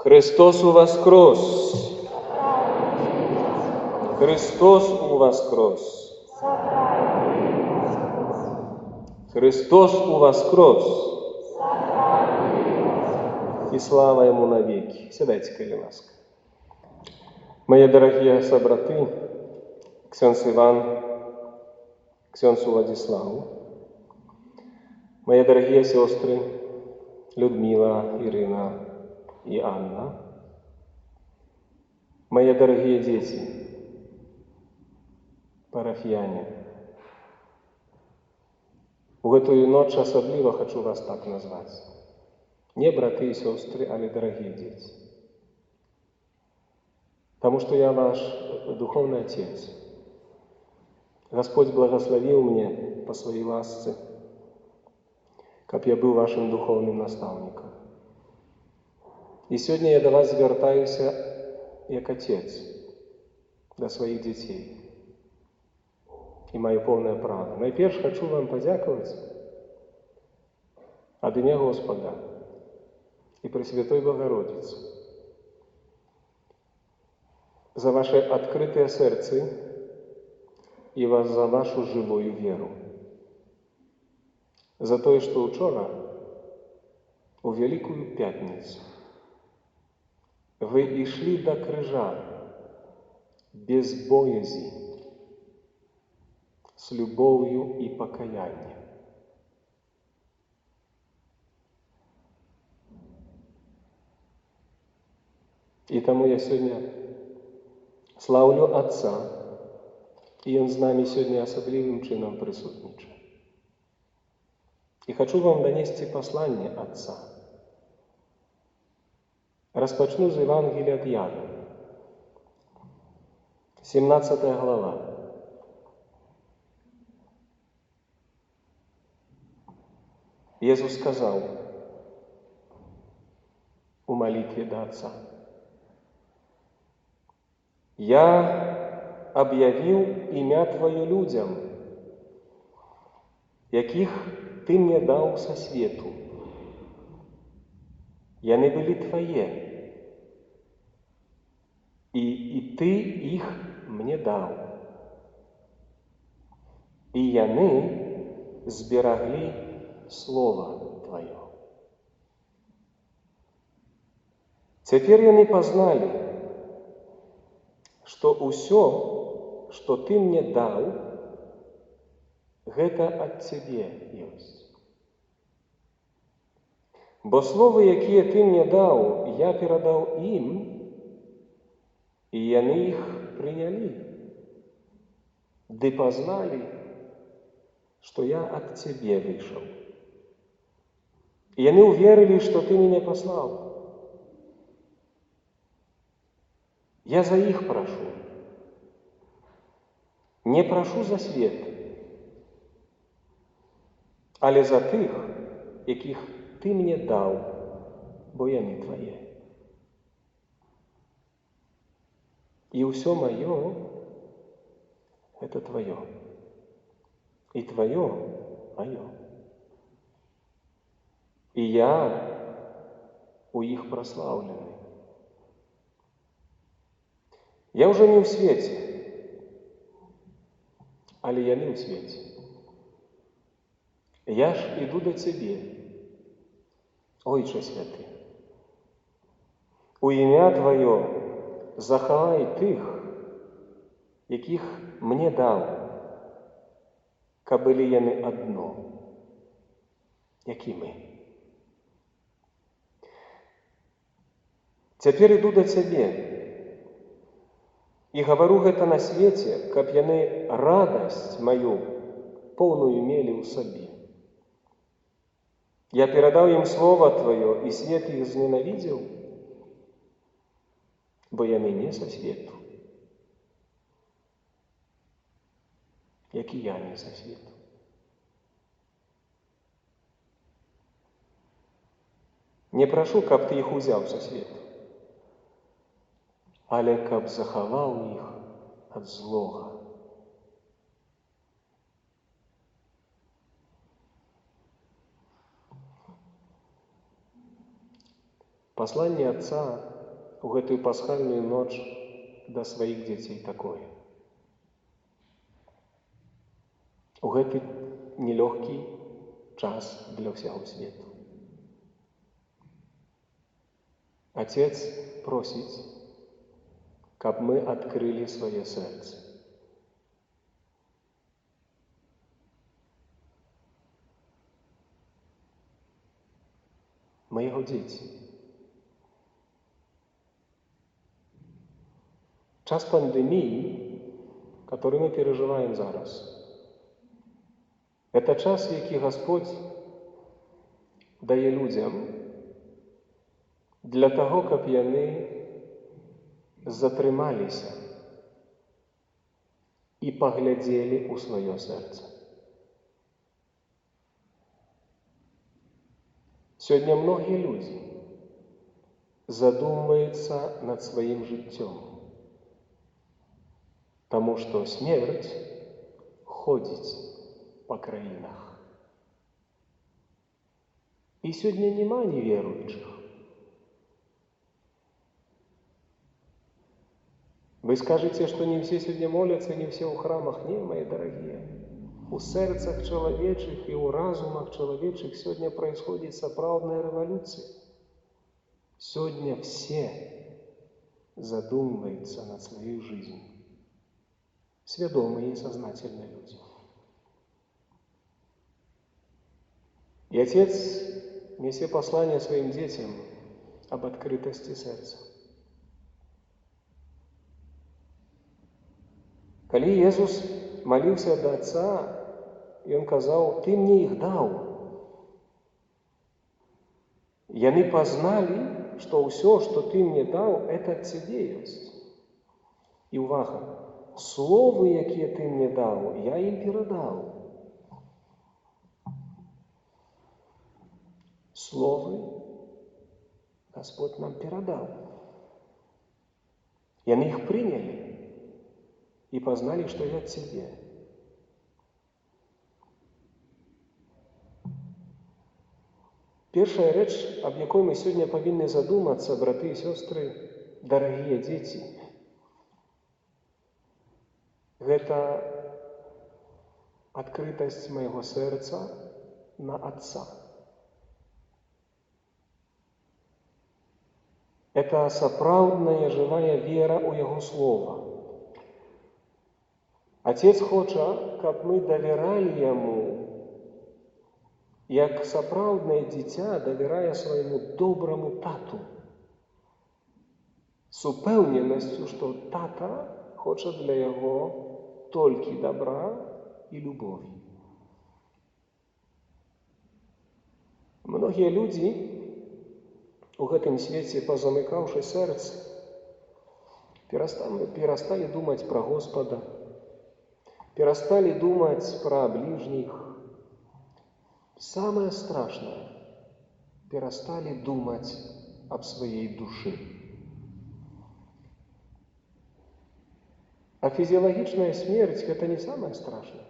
Христос воскрес! Христос воскрес! Христос воскрес! И слава Ему навеки. Сядайте, коли ласка. Мои дорогие собраты, ксенц Иван, ксенц Владислав, мои дорогие сестры Людмила, Ирина и Анна, мои дорогие дети, парафіяне, у гэтую ноч асабліва хочу вас так назвать. Не браты и сестры, але дорогие дети. Потому что я ваш духовный отец. Господь благословил мне по своей ласце, как я был вашим духовным наставником. И сегодня я до вас звертаюсь как отец до своих детей. И мое полное право. Найперш хочу вам подяковать от ім'я Господа и Пресвятой Богородицы за ваше открытое сердце и за вашу живую веру. За то, что учора, у Великую Пятницу, вы и шли до крыжа без боязни, с любовью и покаянием. И тому я сегодня славлю Отца, и Он с нами сегодня особливым чином присутничает. И хочу вам донести послание Отца. Распочну с Евангелия от Иоанна, 17 глава. Иисус сказал у молитве до Отца: «Я объявил имя Твое людям, яких Ты мне дал со свету. Яны были Твои, и Ты их мне дал. И яны зберагли Слово Твое. Теперь яны познали, что усё, что Ты мне дал, гэта от Тебе есть. Бо словы, якія Ты мне дал, я передал им, и яны их приняли, да познали, что я от Тебе вышел. И яны уверили, что Ты меня послал. Я за их прошу. Не прошу за свет, але за тых, яких Ты мне дал, бо яны Твои. И усё мое – это Твое, и Твое – мое. И я у их прославленный. Я уже не в свете, але яны в свете. Я ж иду до Тебе, Ойче святый. У ім'я Твое захавай тых, яких мне дал, кабы яны одно, як і мы. Цяпер іду да Цябе і гавару гэта на свеце, каб яны радасць маю поўную мелі ў сабе. Я передал им Слово Твое, и свет их зненавидел, бо яны не со свету, як и я не со свету. Не прошу, каб Ты их узял со свету, але каб захавал их от злого. Послание Отца у гэтую пасхальную ноч да сваіх дзяцей такое. У гэты нелёгкі час для ўсяго свету. Отец просіць, каб мы адкрылі свае сэрцы. Мы Его дети. Час пандемии, который мы переживаем зараз, это час, який Господь дае людям для того, каб яны затрымаліся і паглядзелі ў сваё сэрца. Сёння многія людзі задумваюцца над сваім жыццём, таму што смерць ходзіць па краінах. І сёння няма неверуючых. Вы скажете, что не все сегодня молятся, не все в храмах. Не, мои дорогие. У сердцах человечных и у разумах человечных сегодня происходит сапраўдная революция. Сегодня все задумываются над своей жизнью. Сведомые и сознательные люди. И Отец несе послание своим детям об открытости сердца. Калі Езус молился до Отца, и Он казал: «Ты мне их дал». Яны познали, что все, что Ты мне дал, это от Тебе есть. И увага, словы, якія Ты мне дал, я им передал. Словы Господь нам передал. Яны их приняли и познали, что я от Тебе. Першая рэч, аб якой мы сёння павінны задумацца, браты і сёстры, дарагія дзеці, гэта адкрытасць майго сэрца на Отца. Это сапраўдная жывая вера ў Яго Слова. Отец хоча, каб мы давяралі Яму, як сапраўднае дзіця давярае свайму добраму тату, з упэўненасцю, што тата хоча для яго толькі добра і любові. Многія людзі у гэтым свеце, пазамыкаўшы сэрцы, перасталі думаць пра Господа, перастали думать про ближних. Самое страшное – перестали думать об своей душе. А физиологичная смерть – это не самое страшное.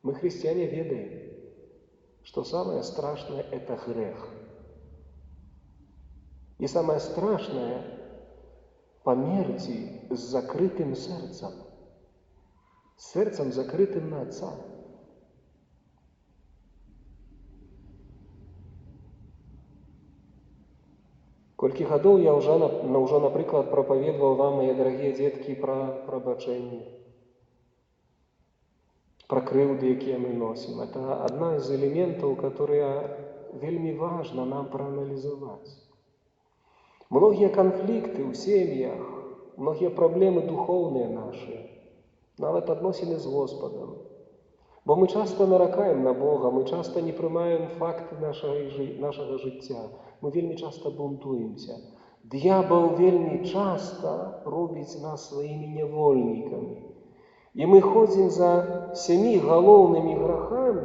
Мы, христиане, ведаем, что самое страшное – это грех. И самое страшное – померти с закрытым сердцем. Сердцем, закрытым на Отца. Колькі гадоў я ўжо, напрыклад, прапаведаваў вам, мае дарагія дзеткі, пра прабачэнне, пра крыўды, якія мы носім. Это адна з элементаў, которые вельмі важна нам прааналізаваць. Многія канфлікты ў сем'ях, многія праблемы духоўныя нашыя, нават адносіны з Господом. Бо мы часто наракаем на Бога, мы часто не прымаем факты нашага жыцця, мы вельмі часто бунтуемся. Д'ябал вельмі часто робіць нас сваімі нявольнікамі. І мы ходзім за 7 галоўнымі грахамі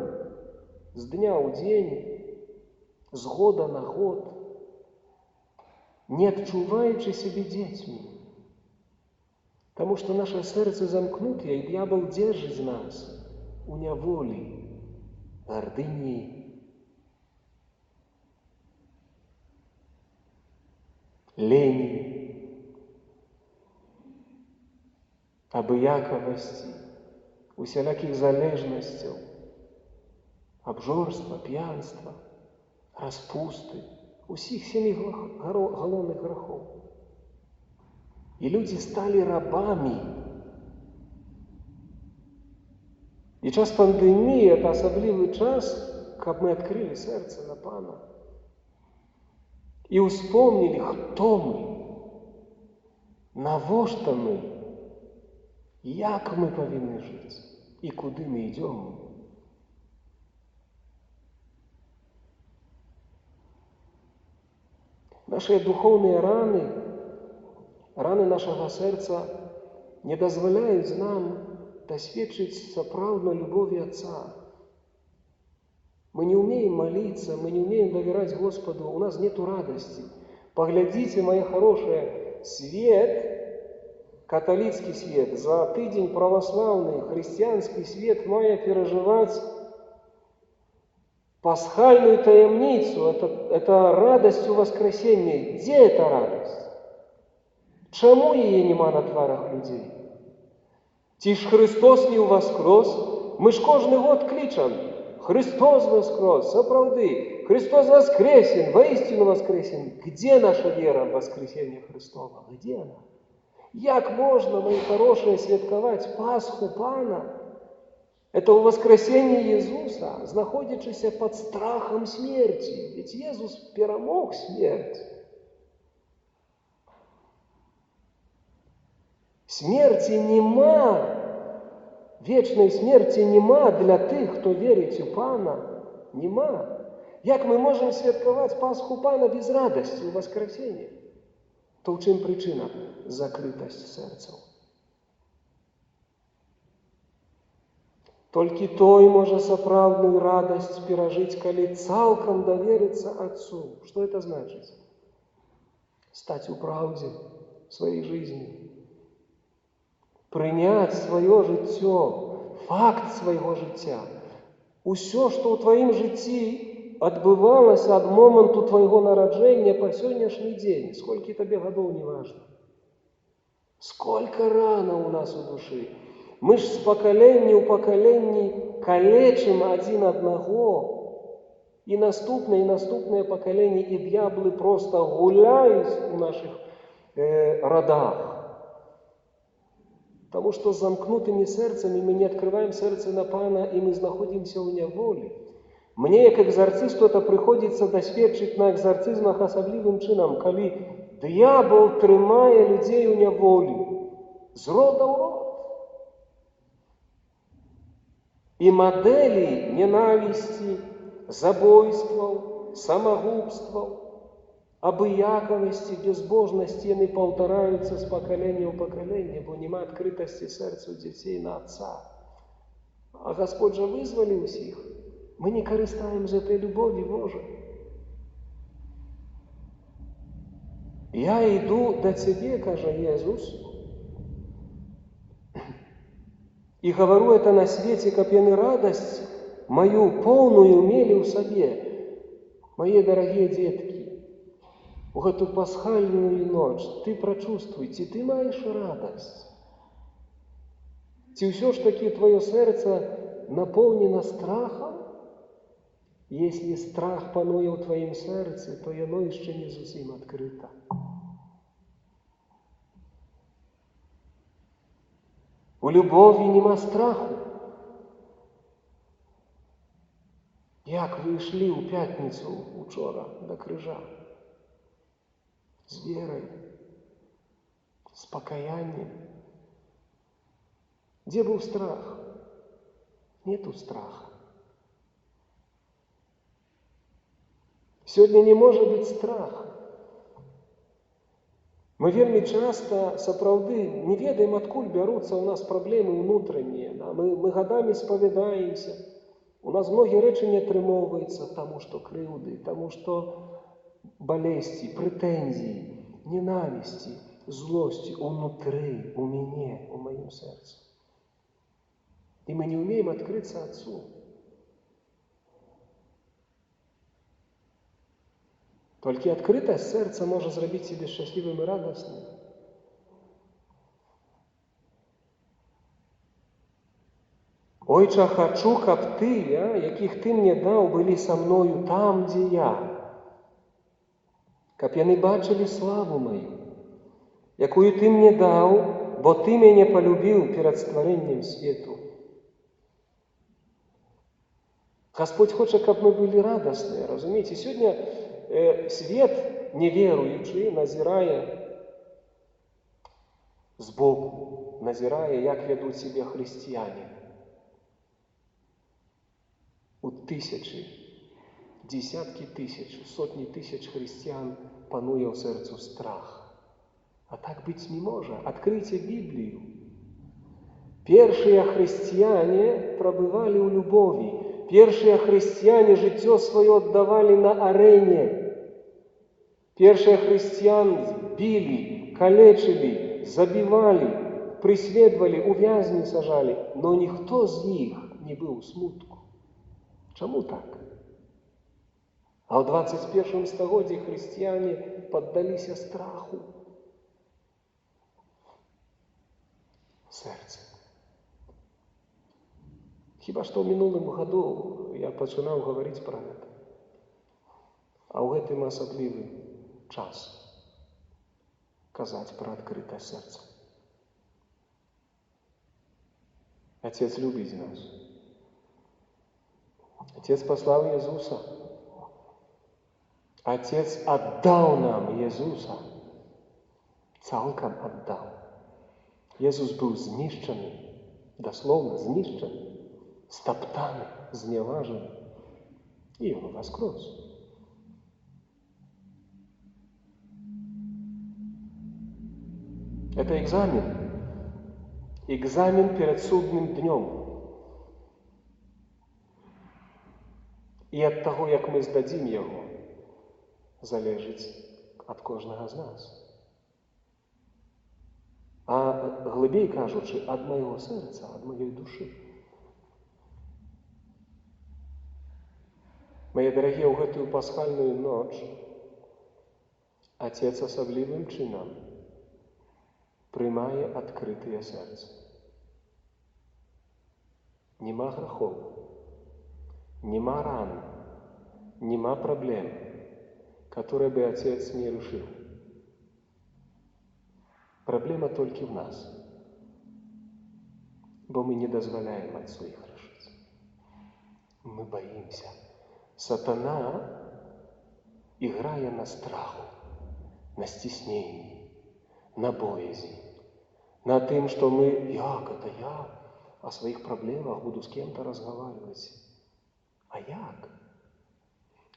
з дня ў дзень, з года на год, не адчуваючы сябе дзецьмі. Потому что наше сердце замкнутое, и дьявол держит нас у неволи, гордыни. лени, абыякавасці, усялякіх залежнасцяў, абжорства, п'янства, распусты, усіх 7 галоўных грахоў. І людзі сталі рабамі. І час пандэміі – это асаблівы час, каб мы адкрылі сэрца на Пана і ўспомнілі, хто мы, навошта мы, як мы павінны жыць і куды мы ідём. Нашыя духоўныя раны нашага сэрца не дазваляюць нам досведчить сапраўдной любови Отца. Мы не умеем молиться, мы не умеем доверять Господу, у нас нету радости. Поглядите, мои хорошие, свет, католический свет, за тыдень православный, христианский свет мая переживать пасхальную таямницу, это радость у воскресения. Где эта радость? Чему ее нема на тварах людей? Ці ж Христос не воскрес? Мы ж кожный год кличем: Христос воскрес, сапраўды, Христос воскресен, воистину воскресен. Где наша вера в воскресение Христова? Где она? Як можно, мои хорошие, святкаваць Пасху Пана? Это у воскресения Иисуса, знаходячыся под страхом смерти. Ведь Иисус перамог смерть. Смерти нема, вечной смерти нема для тых, хто верить у Пана. Нема. Як мы можем святкаваць Пасху Пана без радости у воскресения? То ў чым причина? Закрытость сэрцаў. Толькі той можа сапраўдную радость перажыць, калі цалкам довериться Отцу. Что это значит? Стать у правде своей жизни. Принять свое жыццё, факт свайго жыцця. Усё, што ў тваім жыцці адбывалася ад моманту твайго нараджэння па сённяшні дзень, сколькі табе гадоў, неважна. Сколько рана у нас у душы. Мы ж з пакалення ў пакаленні калечым адзін аднаго. І наступныя пакаленні, і д'яблы просто гуляюць у наших родах. Потому что с замкнутыми сердцами мы не открываем сердце на Пана, и мы находимся в неволе. Мне, как экзорцисту, это приходится досведчить на экзорцизмах особливым чином, коли дьявол трымае людей у неволі, з рода ў род. И модели ненависти, забойстваў, самогубстваў, абыякавасці, безбожнасці, яны паўтараюцца з пакалення ў пакаленне, бо няма адкрытасці сэрца ў дзяцей на Отца. А Господь жа вызваліў усіх. Мы не карыстаем з этой любові Божай. Я иду до Тебе, кажа Иисус, и говорю это на свете, каб яны радость мою полную мелі ў сабе. Мои дорогие детки, у эту пасхальную ночь ты прочувствуй, ці ты маешь радость. Ці ўсё ж таки твое сердце наполнено страхом? Если страх пануе ў твоім сердце, то яно еще не зусім открыто. У любові нема страху. Як вы ішлі ў пятніцу учора до крыжа? С верой, с покаянием. Где был страх? Нету страха. Сегодня не может быть страха. Мы вельмі часто, сапраўды, не ведаем, адкуль бяруцца у нас праблемы ўнутраннія. Да? Мы годами споведаемся. У нас многие рэчы не атрымоўваюцца, тому что крыўды, тому что болезни, претензии, ненависти, злости внутри, у меня, у моем сердце. И мы не умеем открыться Отцу. Толькі адкрытасць сэрца можа зрабіць цябе шчаслівым і радасным. Ойча, хачу, каб тыя, якіх ты мне даў, былі са мною там, дзе я. Каб яны бачылі славу маю, якую ты мне даў, бо ты мяне полюбіў перад стварэннем свету. Господь хоча, каб мы былі радасныя, разумееце? Сёння свет неверуючы назірае збоку, назірае, як вядуць сябе хрысціяне. У тысячы, десяткі тысяч, сотні тысяч хрысціян пануе ў сэрцу страх. А так быць не можа. Адкрыйце Біблію. Першыя хрысціяне прабывалі ў любові. Першыя хрысціяне жыццё сваё аддавалі на арэне. Першыя хрысціян білі, калечылі, забівалі, прыследавалі, у вязні сажалі. Но ніхто з іх не быў у смутку. Чаму так? А ў 21 стагоддзі хрысціяне паддаліся страху. Сэрце. Хіба што ў мінулым году я пачынаў гаварыць пра гэта. А ў гэтым асаблівы час казаць пра адкрытасць сэрца. Отец любіць нас. Отец паслаў Езуса. Отец аддаў нам Езуса. Цалкам аддаў. Езус быў знішчаны, даслоўна знішчаны, стаптаны, зняважаны. І Ён воскрес. Это экзамен. Экзамен перед судным днем. І ад таго, як мы здадзім яго, залежыць ад кожнага з нас. А глыбей кажучы, ад майго сэрца, ад маёй душы. Мае дарагія, ў гэтую пасхальную ноч Отец асаблівым чынам прымае адкрытыя сэрцы. Нема грахоў, нема ран, нема проблем, которые бы Отец не решил. Проблема только в нас, бо мы не дозволяем Отцу их решить. Мы боимся. Сатана играя на страху, на стеснении, на боязни, на тем, что мы, это я, о своих проблемах буду с кем-то разговаривать. А як?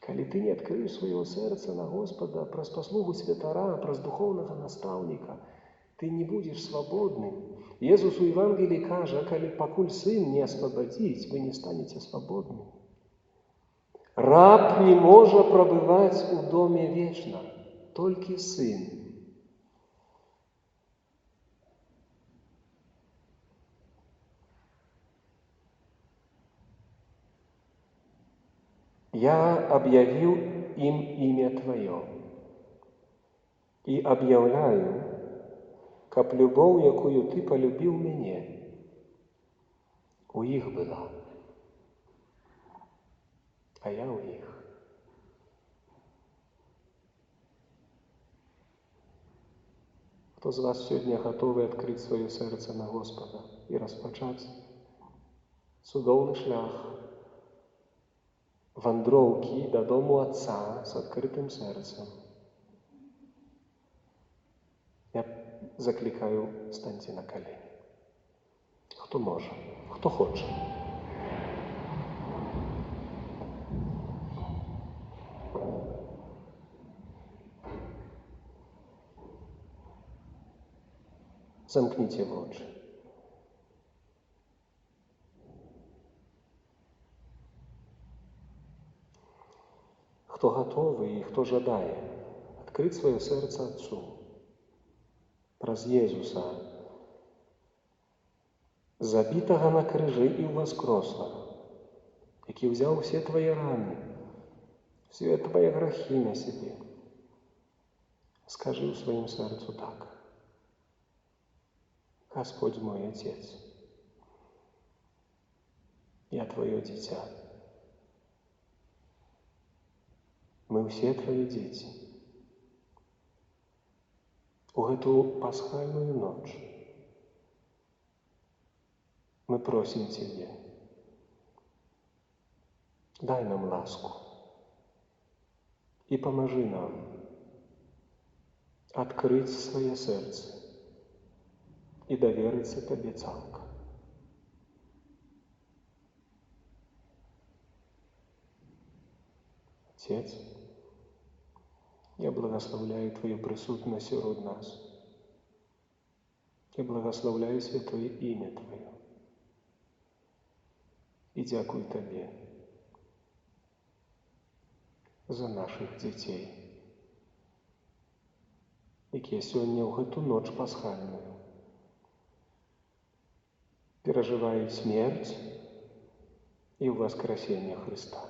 Калі ты не открыешь своего сердца на Господа, праз послугу святара, праз духовного наставника, ты не будешь свободным. Иисус у Евангелии кажа, калі пакуль Сын не освободить, вы не станете свободным. Раб не может пробывать у доме вечно, только Сын. Я объявил им имя Твое и объявляю, как любовь, якую Ты полюбил меня, у их была, а я у их. Кто из вас сегодня готовы открыть свое сердце на Господа и распочать цудоўны шлях вандроўкі до дому Отца с открытым сердцем? Я закликаю, станьте на колени. Кто может, кто хочет. Замкните очи. Кто готовый и кто жадает открыть свое сердце Отцу, праз Езуса, забитого на крыжи и воскресла, який взял все твои раны, все твои грехи на себе, Скажи ў сваім сэрцу так. Господь мой Отец, я Твое дитя. Мы все Твои дети. У гэту пасхальную ноч мы просим Тебе, дай нам ласку и поможи нам открыть свое сердце и довериться Тебе цалком. Отец, я благословляю Твою присутность среди нас. Я благословляю святое имя Твое. И дякую Тебе за наших детей, якія сёння ў гэту ноч пасхальную переживают смерть и воскресение Христа.